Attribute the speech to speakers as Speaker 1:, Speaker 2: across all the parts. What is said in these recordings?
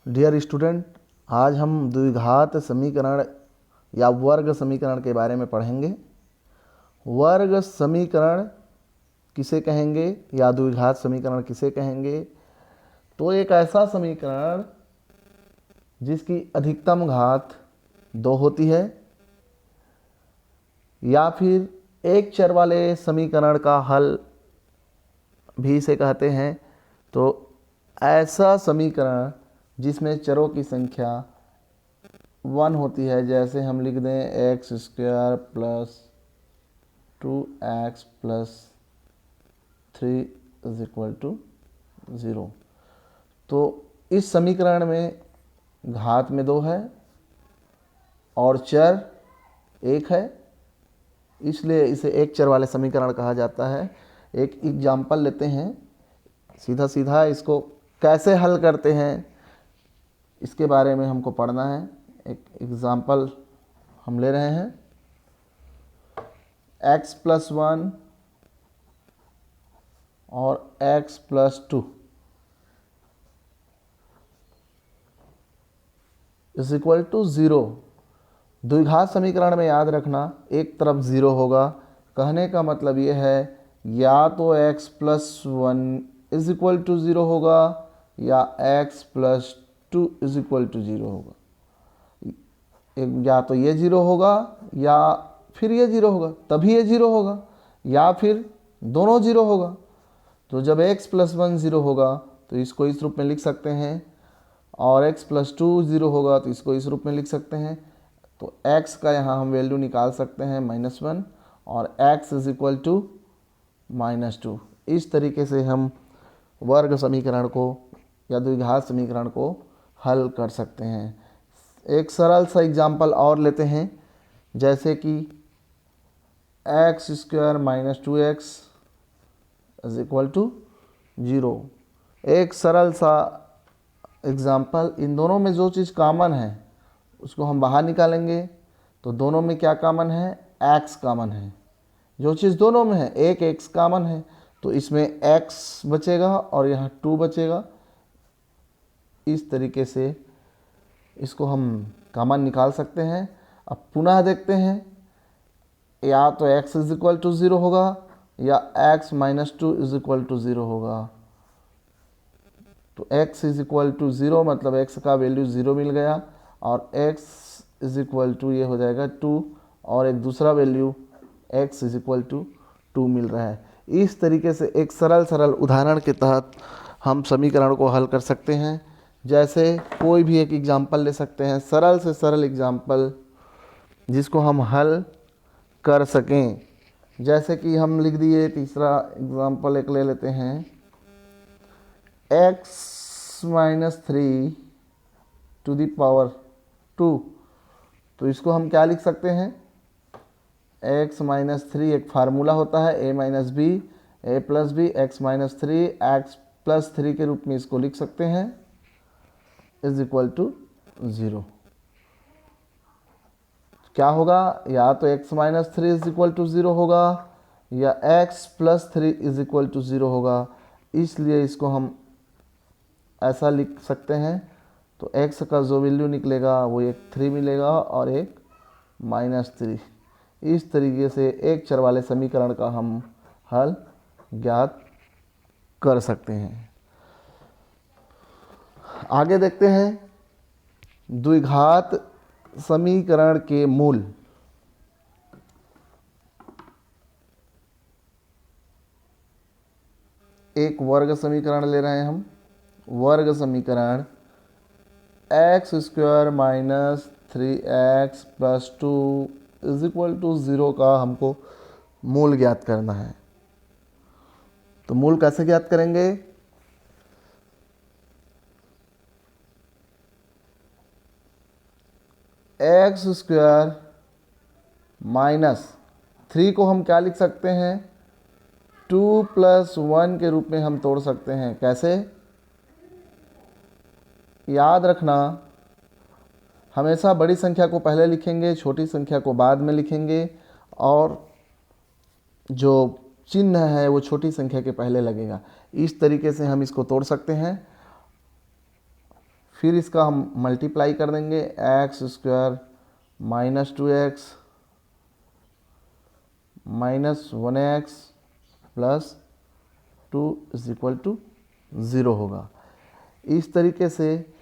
Speaker 1: Dear student, आज हम द्विघात समीकरण या वर्ग समीकरण के बारे में पढ़ेंगे। वर्ग समीकरण किसे कहेंगे या द्विघात समीकरण किसे कहेंगे? तो एक ऐसा समीकरण जिसकी अधिकतम घात 2 होती है, या फिर एक चर वाले समीकरण का हल भी इसे कहते हैं। तो ऐसा समीकरण जिसमें चरों की संख्या 1 होती है, जैसे हम लिख दें x square plus 2x plus 3 is equal to 0। तो इस समीकरण में घात में 2 है और चर 1 है, इसलिए इसे एक चर वाले समीकरण कहा जाता है। एक एग्जाम्पल लेते हैं, सीधा सीधा इसको कैसे हल करते हैं इसके बारे में हमको पढ़ना है। एक एग्जाम्पल हम ले रहे हैं, x प्लस 1 और x plus 2 is equal to 0। द्विघात समीकरण में याद रखना, एक तरफ 0 होगा। कहने का मतलब ये है, या तो x plus 1 is equal to 0 होगा या x plus 2 is equal to 0 होगा। या तो ये 0 होगा या फिर ये 0 होगा, तभी ये 0 होगा, या फिर दोनों 0 होगा। तो जब x प्लस 1 0 होगा तो इसको इस रूप में लिख सकते हैं, और x प्लस 2 0 होगा तो इसको इस रूप में लिख सकते हैं। तो x का यहाँ हम वैल्यू निकाल सकते हैं -1 और x इज इक्वल टू -2। इस तरीके से हम वर्ग समीकरण को या द्विघात समीकरण को हल कर सकते हैं। एक सरल सा एग्जाम्पल और लेते हैं, जैसे कि x square minus 2x is equal to 0। एक सरल सा एग्जाम्पल, इन दोनों में जो चीज़ कॉमन है उसको हम बाहर निकालेंगे। तो दोनों में क्या कॉमन है? x कॉमन है। जो चीज़ दोनों में है, एक x कॉमन है, तो इसमें x बचेगा और यहाँ 2 बचेगा। इस तरीके से इसको हम कॉमन निकाल सकते हैं। अब पुनः देखते हैं, या तो x इज इक्वल टू 0 होगा या x minus 2 is equal to 0 होगा। तो x इज इक्वल टू 0 मतलब x का वैल्यू 0 मिल गया, और x इज इक्वल टू ये हो जाएगा 2, और एक दूसरा value x is equal to 2 मिल रहा है। इस तरीके से एक सरल उदाहरण के तहत हम समीकरण को हल कर सकते हैं। जैसे कोई भी एक एग्जाम्पल ले सकते हैं, सरल से सरल एग्जाम्पल जिसको हम हल कर सकें। जैसे कि हम लिख दिए, तीसरा एग्जाम्पल एक ले लेते हैं, x minus 3 to the power 2। तो इसको हम क्या लिख सकते हैं? x माइनस 3 एक फार्मूला होता है, a minus b a plus b, x minus 3 x plus 3 के रूप में इसको लिख सकते हैं, इज इक्वल टू 0। क्या होगा? या तो x minus 3 is equal to 0 होगा या x plus 3 is equal to 0 होगा। इसलिए इसको हम ऐसा लिख सकते हैं। तो x का जो वैल्यू निकलेगा वो एक 3 मिलेगा और एक -3। इस तरीके से एक चर वाले समीकरण का हम हल ज्ञात कर सकते हैं। आगे देखते हैं, द्विघात समीकरण के मूल। एक वर्ग समीकरण ले रहे हैं हम। वर्ग समीकरण x square minus 3x plus 2 is equal to 0 का हमको मूल ज्ञात करना है। तो मूल कैसे ज्ञात करेंगे? एक्स स्क्वायर माइनस 3 को हम क्या लिख सकते हैं? 2 प्लस 1 के रूप में हम तोड़ सकते हैं। कैसे? याद रखना, हमेशा बड़ी संख्या को पहले लिखेंगे, छोटी संख्या को बाद में लिखेंगे, और जो चिन्ह है वो छोटी संख्या के पहले लगेगा। इस तरीके से हम इसको तोड़ सकते हैं। फिर इसका हम मल्टीप्लाई कर देंगे, x square minus 2x minus 1x plus 2 is equal to 0 होगा। इस तरीके से।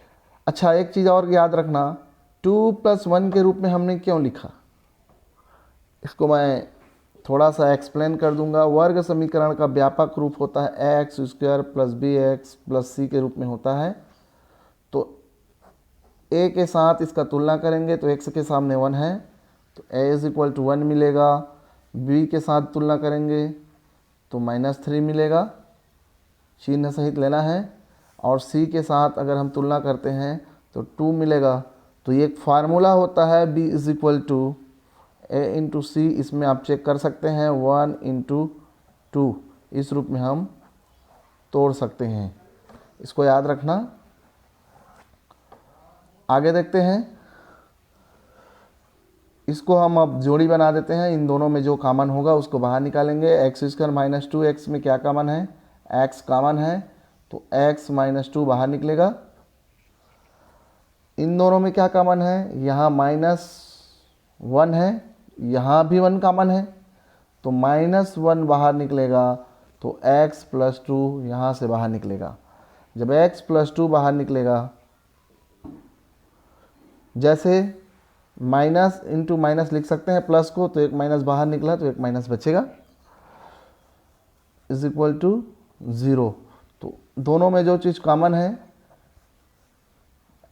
Speaker 1: अच्छा, एक चीज़ और याद रखना, 2 + 1 के रूप में हमने क्यों लिखा, इसको मैं थोड़ा सा एक्सप्लेन कर दूंगा। वर्ग समीकरण का व्यापक रूप होता है x square plus b x plus c के रूप में होता है। तो ए के साथ इसका तुलना करेंगे तो एक्स के सामने 1 है तो ए इज इक्वल टू 1 मिलेगा। बी के साथ तुलना करेंगे तो -3 मिलेगा, चिन्ह सहित लेना है। और सी के साथ अगर हम तुलना करते हैं तो 2 मिलेगा। तो ये एक फार्मूला होता है b is equal to a into c. इसमें आप चेक कर सकते हैं 1 इंटू 2, इस रूप में हम तोड़ सकते हैं, इसको याद रखना। आगे देखते हैं, इसको हम अब जोड़ी बना देते हैं। इन दोनों में जो कॉमन होगा उसको बाहर निकालेंगे। एक्स स्क्वायर माइनस 2x में क्या कॉमन है, x कॉमन है तो x माइनस 2 बाहर निकलेगा। इन दोनों में क्या कॉमन है, यहाँ -1 है, यहाँ भी 1 कॉमन है तो -1 बाहर निकलेगा तो x प्लस 2 यहाँ से बाहर निकलेगा। जब x प्लस 2 बाहर निकलेगा, जैसे माइनस इंटू माइनस लिख सकते हैं प्लस को, तो एक माइनस बाहर निकला तो एक माइनस बचेगा, इज इक्वल टू 0। तो दोनों में जो चीज़ कॉमन है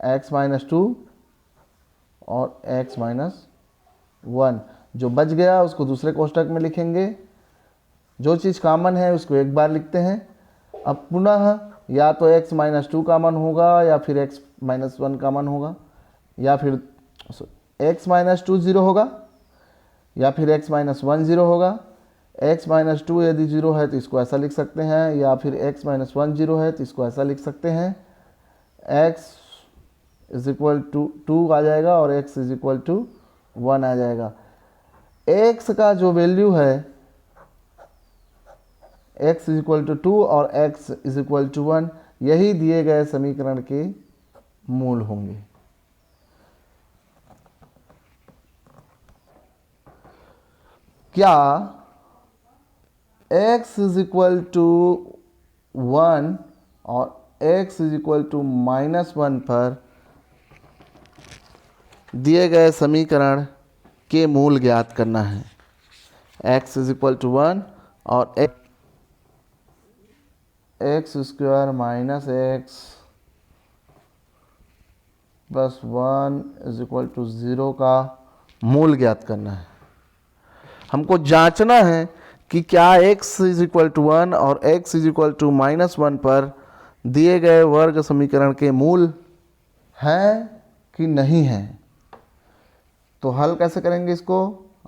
Speaker 1: x माइनस 2 और x माइनस 1, जो बच गया उसको दूसरे कोष्टक में लिखेंगे। जो चीज़ कॉमन है उसको एक बार लिखते हैं। अब पुनः या तो x माइनस 2 कॉमन होगा या फिर x माइनस 1 कॉमन होगा, या फिर x माइनस 2 0 होगा या फिर x माइनस 1 0 होगा। x माइनस 2 यदि 0 है तो इसको ऐसा लिख सकते हैं, या फिर x माइनस 1 0 है तो इसको ऐसा लिख सकते हैं। x इज इक्वल टू 2 आ जाएगा और x इज इक्वल टू 1 आ जाएगा। x का जो वैल्यू है x इज इक्वल टू 2 और x इज इक्वल टू 1, यही दिए गए समीकरण के मूल होंगे। क्या x इज इक्वल टू 1 और x इज इक्वल टू -1 पर दिए गए समीकरण के मूल ज्ञात करना है। x इज इक्वल टू 1 और x square minus x plus 1 is equal to 0 का मूल ज्ञात करना है। हमको जांचना है कि क्या x इज इक्वल टू 1 और x इज इक्वल टू -1 पर दिए गए वर्ग समीकरण के मूल हैं कि नहीं हैं। तो हल कैसे करेंगे इसको,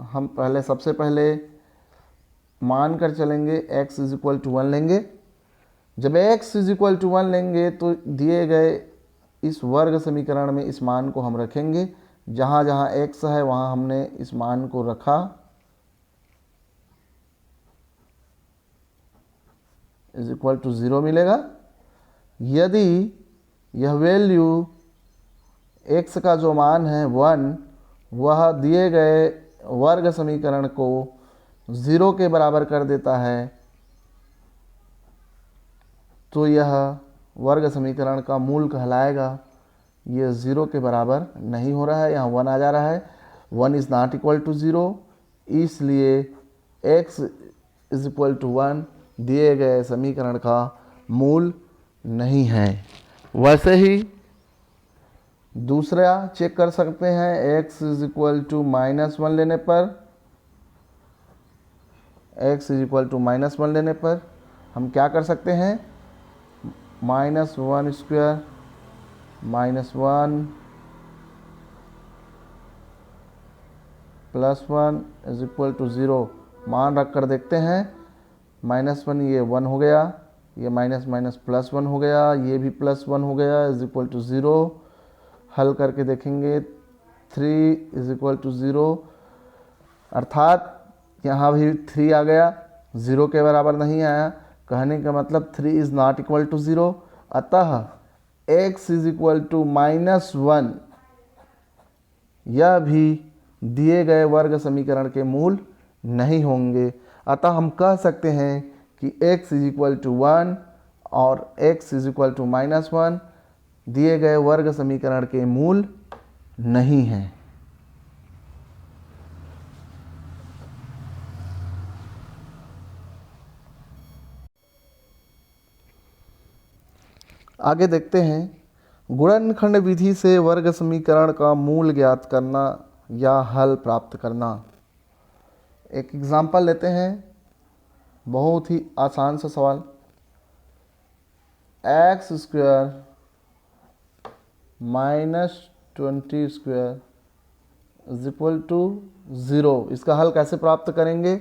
Speaker 1: हम सबसे पहले मान कर चलेंगे x इज इक्वल टू 1 लेंगे। जब x इज इक्वल टू 1 लेंगे तो दिए गए इस वर्ग समीकरण में इस मान को हम रखेंगे। जहाँ जहाँ x है वहाँ हमने इस मान को रखा, इज इक्वल टू 0 मिलेगा। यदि यह वैल्यू x का जो मान है 1, वह दिए गए वर्ग समीकरण को 0 के बराबर कर देता है, तो यह वर्ग समीकरण का मूल कहलाएगा। ये 0 के बराबर नहीं हो रहा है, यहाँ 1 आ जा रहा है। 1 इज़ नॉट इक्वल टू 0, इसलिए x इज इक्वल टू 1 दिए गए समीकरण का मूल नहीं है। वैसे ही दूसरा चेक कर सकते हैं, x इज इक्वल टू -1 लेने पर, x इज इक्वल टू -1 लेने पर हम क्या कर सकते हैं, -1 square -1 plus 1 is equal to 0 मान रख कर देखते हैं। -1 ये 1 हो गया, ये माइनस माइनस +1 हो गया, ये भी +1 हो गया, इज इक्वल टू 0। हल करके देखेंगे 3 इज इक्वल टू 0, अर्थात यहाँ भी 3 आ गया, 0 के बराबर नहीं आया। कहने का मतलब 3 इज़ नॉट इक्वल टू 0। अतः x इज इक्वल टू -1, यह भी दिए गए वर्ग समीकरण के मूल नहीं होंगे। अतः हम कह सकते हैं कि x इज इक्वल टू 1 और x इज इक्वल टू -1 दिए गए वर्ग समीकरण के मूल नहीं हैं। आगे देखते हैं, गुणनखंड विधि से वर्ग समीकरण का मूल ज्ञात करना या हल प्राप्त करना। एक एग्जाम्पल लेते हैं, बहुत ही आसान सा सवाल। X square -20 square is equal to 0। इसका हल कैसे प्राप्त करेंगे?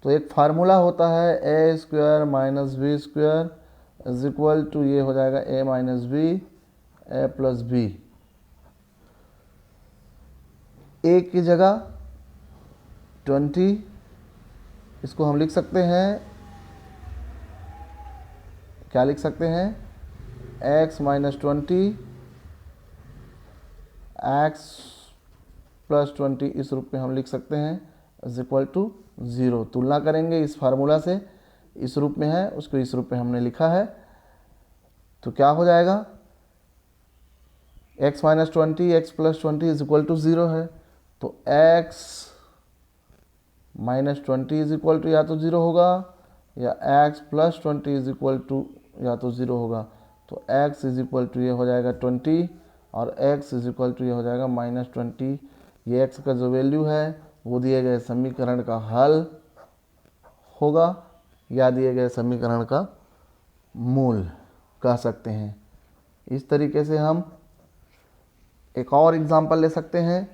Speaker 1: तो एक फार्मूला होता है a square minus b square is equal to, ये हो जाएगा a minus b a plus b. A की जगह 20, इसको हम लिख सकते हैं, क्या लिख सकते हैं? x माइनस 20 x प्लस 20 इस रूप में हम लिख सकते हैं इज इक्वल टू 0। तुलना करेंगे इस फार्मूला से, इस रूप में है, उसको इस रूप में हमने लिखा है, तो क्या हो जाएगा? x minus 20 x plus 20 is equal to 0 है, तो x minus 20 is equal to या तो 0 होगा या x plus 20 is equal to या तो 0 होगा। तो x इज इक्वल टू ये हो जाएगा 20 और x इज इक्वल टू ये हो जाएगा -20। ये x का जो वैल्यू है वो दिए गए समीकरण का हल होगा या दिए गए समीकरण का मूल कह सकते हैं। इस तरीके से हम एक और एग्जाम्पल ले सकते हैं।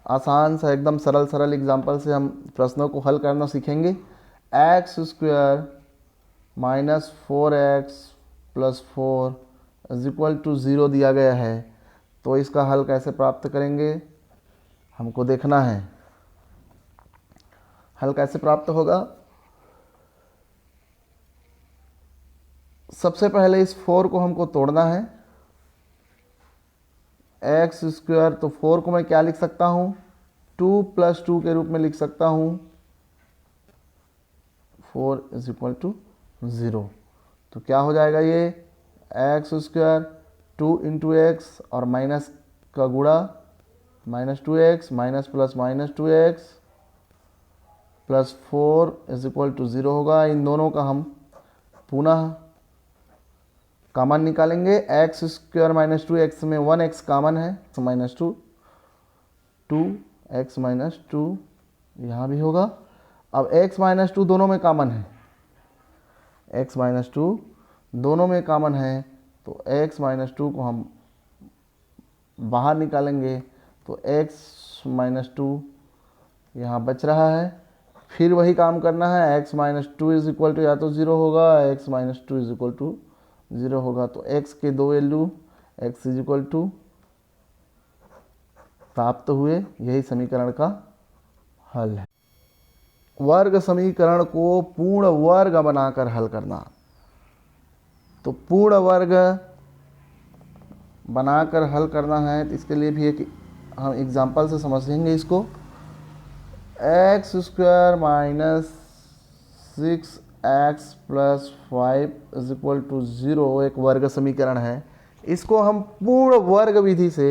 Speaker 1: आसान सा एकदम सरल एग्जाम्पल से हम प्रश्नों को हल करना सीखेंगे। X square minus 4x plus 4 is equal to 0 दिया गया है, तो इसका हल कैसे प्राप्त करेंगे हमको देखना है। हल कैसे प्राप्त होगा? सबसे पहले इस 4 को हमको तोड़ना है। एक्स स्क्वायर, तो 4 को मैं क्या लिख सकता हूँ? 2 प्लस 2 के रूप में लिख सकता हूँ। 4 इज इक्वल टू 0। तो क्या हो जाएगा ये? एक्स स्क्वायर 2 इंटू एक्स और माइनस का गुणा -2x minus plus -2x plus 4 is equal to 0 होगा। इन दोनों का हम पुनः कॉमन निकालेंगे। एक्स स्क्वायर माइनस 2x में 1x कॉमन है, माइनस 2x माइनस 2 यहाँ भी होगा। अब x माइनस 2 दोनों में कॉमन है, x माइनस 2 दोनों में कॉमन है, तो x माइनस 2 को हम बाहर निकालेंगे, तो x माइनस 2 यहाँ बच रहा है। फिर वही काम करना है, x minus 2 is equal to या तो 0 होगा, x minus 2 is equal to 0 होगा। तो x के दो value x is equal to प्राप्त हुए, यही समीकरण का हल है। वर्ग समीकरण को पूर्ण वर्ग बनाकर हल करना। तो पूर्ण वर्ग बनाकर हल करना है, तो इसके लिए भी एक हम एग्जाम्पल से समझेंगे इसको। X square minus 6x plus 5 is equal to 0 एक वर्ग समीकरण है। इसको हम पूर्ण वर्ग विधि से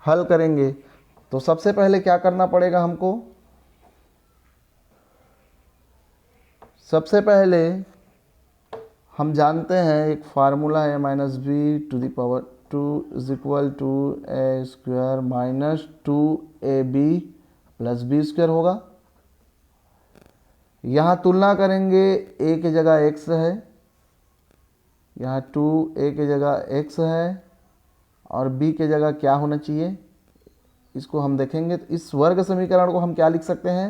Speaker 1: हल करेंगे। तो सबसे पहले क्या करना पड़ेगा हमको? सबसे पहले हम जानते हैं एक फार्मूला है minus b to the power 2 is equal to a square minus 2ab plus b square होगा। यहाँ तुलना करेंगे, a की जगह x है, यहाँ 2a की जगह x है और b की जगह क्या होना चाहिए, इसको हम देखेंगे। तो इस वर्ग समीकरण को हम क्या लिख सकते हैं?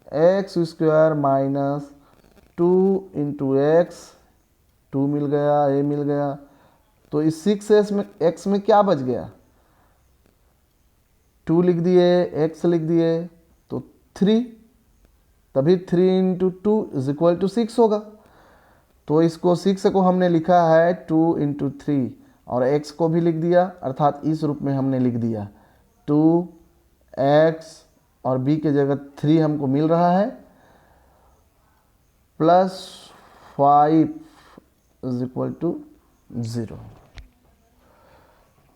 Speaker 1: X square minus 2 into x, 2 मिल गया, a मिल गया, तो इस 6x में x में क्या बच गया? 2 लिख दिए, x लिख दिए, तो 3, तभी 3 इंटू 2 इज इक्वल टू 6 होगा। तो इसको 6 को हमने लिखा है 2 इंटू 3 और x को भी लिख दिया, अर्थात इस रूप में हमने लिख दिया 2x और b के जगह 3 हमको मिल रहा है, प्लस 5 इज इक्वल टू 0।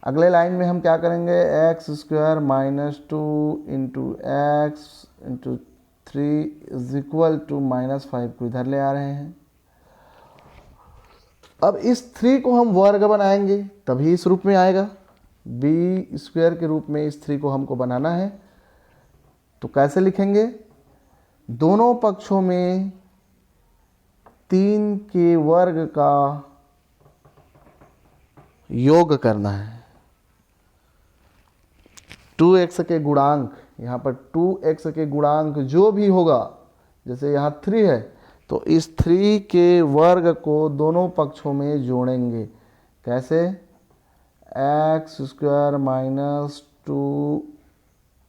Speaker 1: अगले लाइन में हम क्या करेंगे, x square minus 2 into x into 3 is equal to -5 को इधर ले आ रहे हैं। अब इस 3 को हम वर्ग बनाएंगे तभी इस रूप में आएगा, बी स्क्वायर के रूप में इस 3 को हमको बनाना है। तो कैसे लिखेंगे, दोनों पक्षों में 3 के वर्ग का योग करना है। 2x के गुणांक, यहाँ पर 2x के गुणांक जो भी होगा, जैसे यहाँ 3 है तो इस 3 के वर्ग को दोनों पक्षों में जोड़ेंगे। कैसे, x square minus 2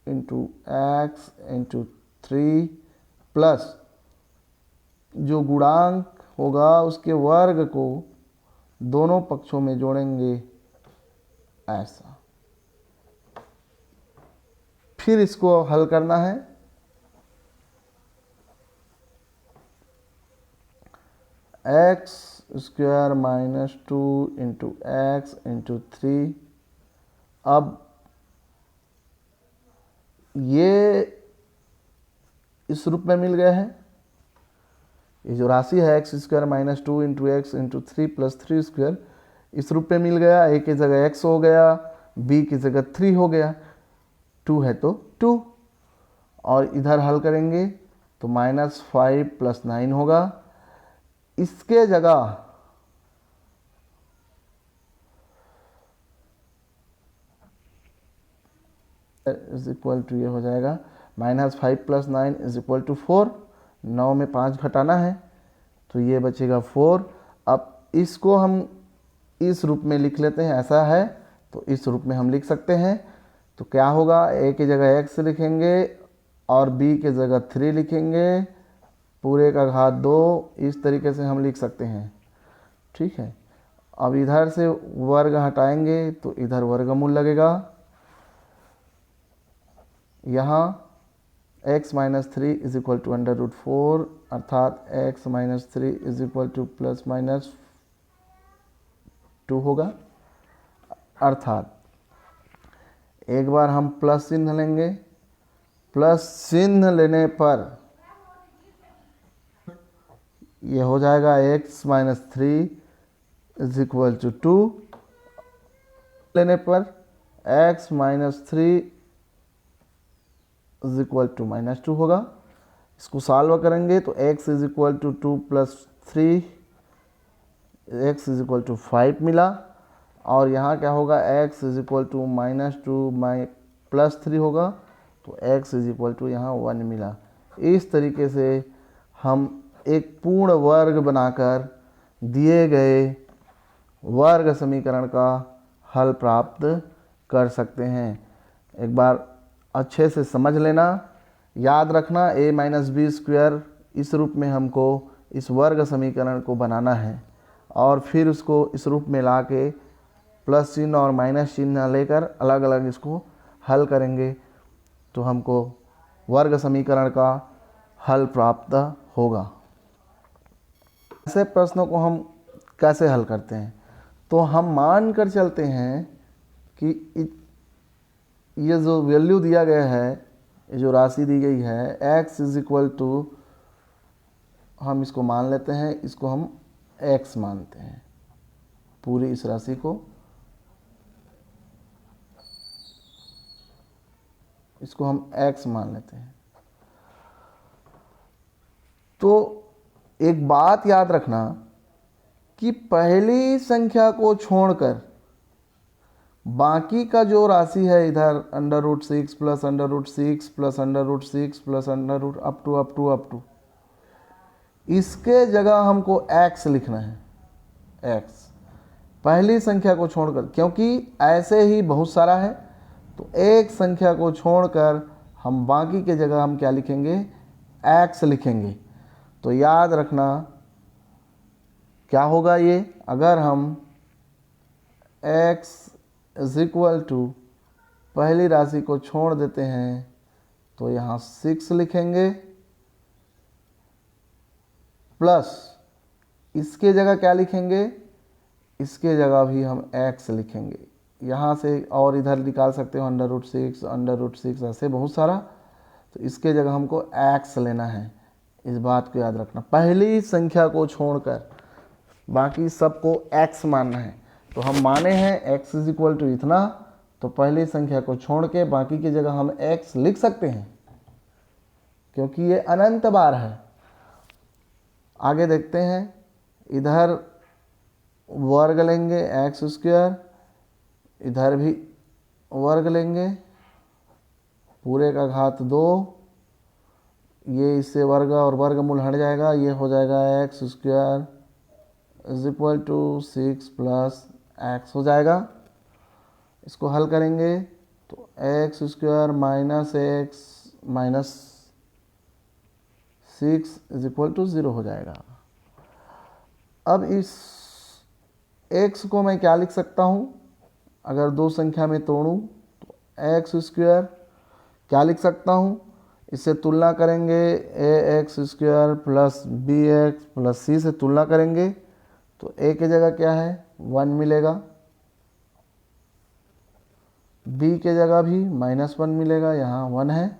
Speaker 1: into x into 3 plus जो गुणांक होगा उसके वर्ग को दोनों पक्षों में जोड़ेंगे ऐसा। फिर इसको हल करना है। X square minus 2 into x into 3। अब ये इस रूप में मिल गया है, ये जो राशि है x square minus 2 into x into 3 plus 3 square इस रूप में मिल गया। ए की जगह x हो गया, b की जगह 3 हो गया, 2 है तो 2, और इधर हल करेंगे तो -5 प्लस 9 होगा। इसके जगह इज इक्वल टू ये हो जाएगा -5 प्लस 9 इज इक्वल टू 4। 9 में 5 घटाना है तो ये बचेगा 4। अब इसको हम इस रूप में लिख लेते हैं, ऐसा है तो इस रूप में हम लिख सकते हैं। तो क्या होगा, a की जगह x लिखेंगे और b की जगह 3 लिखेंगे, पूरे का घात 2, इस तरीके से हम लिख सकते हैं। ठीक है, अब इधर से वर्ग हटाएंगे तो इधर वर्गमूल लगेगा। यहाँ x minus 3 is equal to √4, अर्थात x minus 3 is equal to plus minus 2 होगा। अर्थात एक बार हम प्लस चिन्ह लेंगे, प्लस चिन्ह लेने पर ये हो जाएगा x minus 3 is equal to 2, लेने पर x minus 3 is equal to -2 होगा। इसको सॉल्व करेंगे तो x is equal to 2 plus 3, x is equal to 5 मिला। और यहाँ क्या होगा, x is equal to -2 plus 3 होगा तो x इज इक्वल टू यहाँ 1 मिला। इस तरीके से हम एक पूर्ण वर्ग बनाकर दिए गए वर्ग समीकरण का हल प्राप्त कर सकते हैं। एक बार अच्छे से समझ लेना, याद रखना a माइनस बी स्क्वायर इस रूप में हमको इस वर्ग समीकरण को बनाना है, और फिर उसको इस रूप में ला के प्लस चिन्ह और माइनस चिन्ह लेकर अलग अलग इसको हल करेंगे तो हमको वर्ग समीकरण का हल प्राप्त होगा। ऐसे प्रश्नों को हम कैसे हल करते हैं, तो हम मान कर चलते हैं कि ये जो वैल्यू दिया गया है, ये जो राशि दी गई है x इज इक्वल टू, हम इसको मान लेते हैं, इसको हम x मानते हैं, पूरी इस राशि को इसको हम x मान लेते हैं। तो एक बात याद रखना कि पहली संख्या को छोड़कर बाकी का जो राशि है इधर √6 plus √6 plus √6 plus up to इसके जगह हमको x लिखना है, x पहली संख्या को छोड़कर, क्योंकि ऐसे ही बहुत सारा है तो एक संख्या को छोड़कर हम बाकी के जगह हम क्या लिखेंगे, x लिखेंगे। तो याद रखना क्या होगा ये, अगर हम x इज इक्वल टू, पहली राशि को छोड़ देते हैं तो यहाँ 6 लिखेंगे, प्लस इसके जगह क्या लिखेंगे, इसके जगह भी हम x लिखेंगे। यहाँ से और इधर निकाल सकते हो √6 ऐसे बहुत सारा, तो इसके जगह हमको x लेना है। इस बात को याद रखना, पहली संख्या को छोड़कर बाकी सबको x मानना है। तो हम माने हैं x इज इक्वल टू इतना, तो पहली संख्या को छोड़ के बाकी की जगह हम x लिख सकते हैं क्योंकि ये अनंत बार है। आगे देखते हैं, इधर वर्ग लेंगे x², इधर भी वर्ग लेंगे, पूरे का घात 2, ये इससे वर्ग और वर्गमूल हट जाएगा, ये हो जाएगा x² is equal to 6 plus x हो जाएगा। इसको हल करेंगे तो x² minus x minus 6 is equal to 0 हो जाएगा। अब इस x को मैं क्या लिख सकता हूँ, अगर दो संख्या में तोड़ूँ तो x² क्या लिख सकता हूँ, इससे तुलना करेंगे ax² plus bx plus c से तुलना करेंगे तो a की जगह क्या है 1 मिलेगा, b के जगह भी -1 मिलेगा, यहाँ 1 है,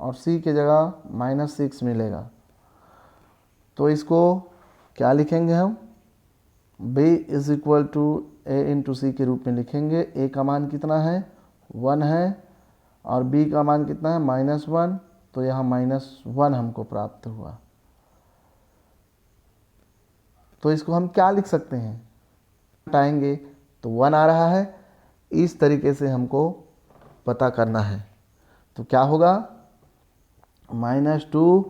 Speaker 1: और c के जगह -6 मिलेगा। तो इसको क्या लिखेंगे हम, b is equal to a into c के रूप में लिखेंगे। a का मान कितना है 1 है और b का मान कितना है -1, तो यहाँ -1 हमको प्राप्त हुआ। तो इसको हम क्या लिख सकते हैं, हटाएंगे तो 1 आ रहा है। इस तरीके से हमको पता करना है, तो क्या होगा -2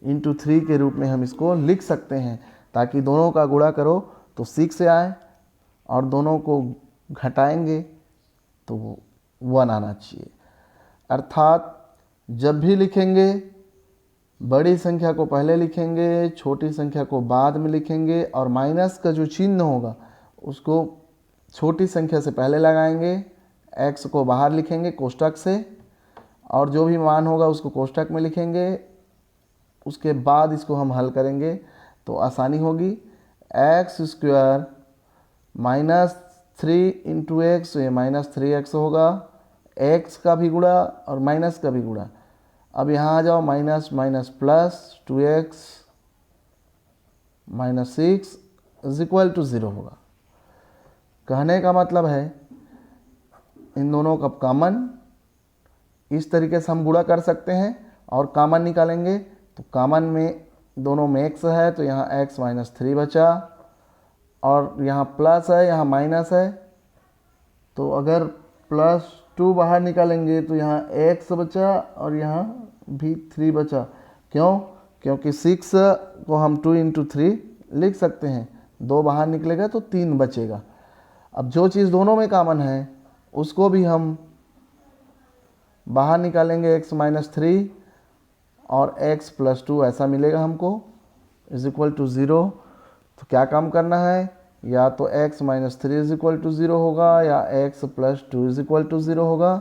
Speaker 1: इंटू 3 के रूप में हम इसको लिख सकते हैं, ताकि दोनों का गुणा करो तो 6 से आए और दोनों को घटाएंगे तो 1 आना चाहिए। अर्थात जब भी लिखेंगे बड़ी संख्या को पहले लिखेंगे, छोटी संख्या को बाद में लिखेंगे, और माइनस का जो चिन्ह होगा उसको छोटी संख्या से पहले लगाएंगे, x को बाहर लिखेंगे कोष्ठक से, और जो भी मान होगा उसको कोष्ठक में लिखेंगे। उसके बाद इसको हम हल करेंगे तो आसानी होगी। x² -3 इंटू एक्स, ये -3x होगा, x का भी गुणा और माइनस का भी गुणा। अब यहाँ आ जाओ, minus minus plus 2x -6 is equal to 0 होगा। कहने का मतलब है इन दोनों का कॉमन इस तरीके से हम गुणा कर सकते हैं और कॉमन निकालेंगे तो कॉमन में दोनों में x है तो यहाँ x -3 बचा, और यहाँ प्लस है यहाँ माइनस है, तो अगर +2 बाहर निकालेंगे तो यहाँ x बचा और यहाँ भी 3 बचा। क्यों? क्योंकि 6 को हम 2 इंटू 3 लिख सकते हैं, 2 बाहर निकलेगा तो 3 बचेगा। अब जो चीज़ दोनों में कॉमन है उसको भी हम बाहर निकालेंगे, x -3 और x +2 ऐसा मिलेगा हमको इज इक्वल टू 0। तो क्या काम करना है, या तो x -3 इज इक्वल टू 0 होगा या x +2 इज इक्वल टू 0 होगा,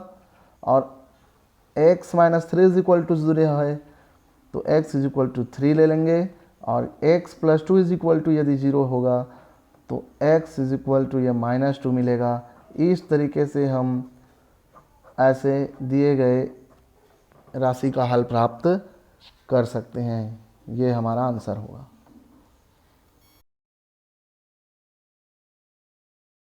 Speaker 1: और x -3 इज इक्वल टू 0 है तो x इज इक्वल टू 3 ले लेंगे, और x +2 इज इक्वल टू यदि 0 होगा तो x इज इक्वल टू ये -2 मिलेगा। इस तरीके से हम ऐसे दिए गए राशि का हल प्राप्त कर सकते हैं। ये हमारा आंसर होगा।